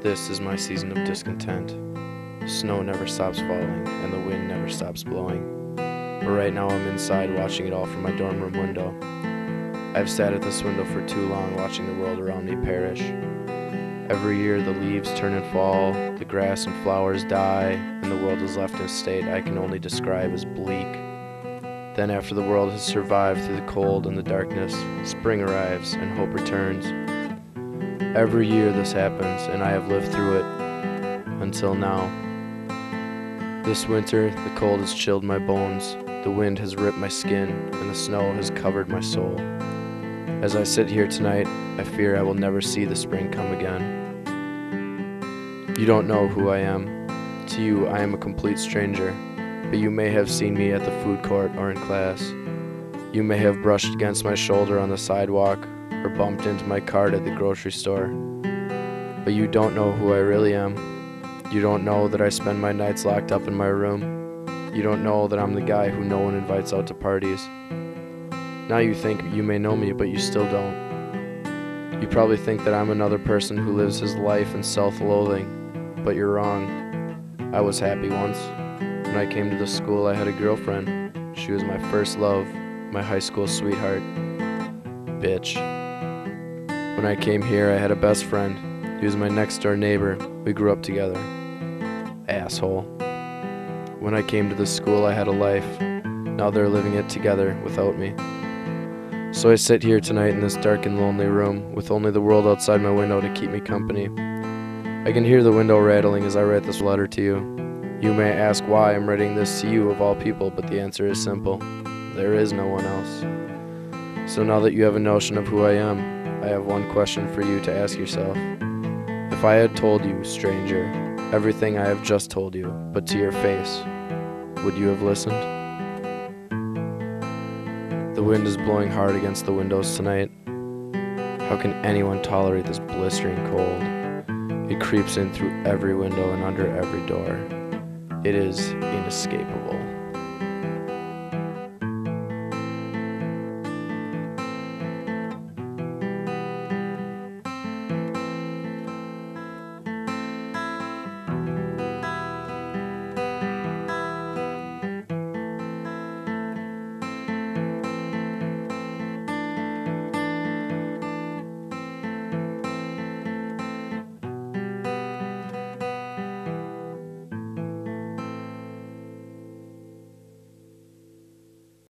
This is my season of discontent. The snow never stops falling, and the wind never stops blowing. But right now I'm inside watching it all from my dorm room window. I've sat at this window for too long watching the world around me perish. Every year the leaves turn and fall, the grass and flowers die, and the world is left in a state I can only describe as bleak. Then after the world has survived through the cold and the darkness, spring arrives and hope returns. Every year this happens, and I have lived through it until now. This winter, the cold has chilled my bones, the wind has ripped my skin, and the snow has covered my soul. As I sit here tonight, I fear I will never see the spring come again. You don't know who I am. To you, I am a complete stranger, but you may have seen me at the food court or in class. You may have brushed against my shoulder on the sidewalk or bumped into my cart at the grocery store. But you don't know who I really am. You don't know that I spend my nights locked up in my room. You don't know that I'm the guy who no one invites out to parties. Now you think you may know me, but you still don't. You probably think that I'm another person who lives his life in self-loathing, but you're wrong. I was happy once. When I came to this school, I had a girlfriend. She was my first love, my high school sweetheart. Bitch. When I came here, I had a best friend. He was my next door neighbor. We grew up together. Asshole. When I came to this school, I had a life. Now they're living it together without me. So I sit here tonight in this dark and lonely room with only the world outside my window to keep me company. I can hear the window rattling as I write this letter to you. You may ask why I'm writing this to you of all people, but the answer is simple. There is no one else. So now that you have a notion of who I am, I have one question for you to ask yourself. If I had told you, stranger, everything I have just told you, but to your face, would you have listened? The wind is blowing hard against the windows tonight. How can anyone tolerate this blistering cold? It creeps in through every window and under every door. It is inescapable.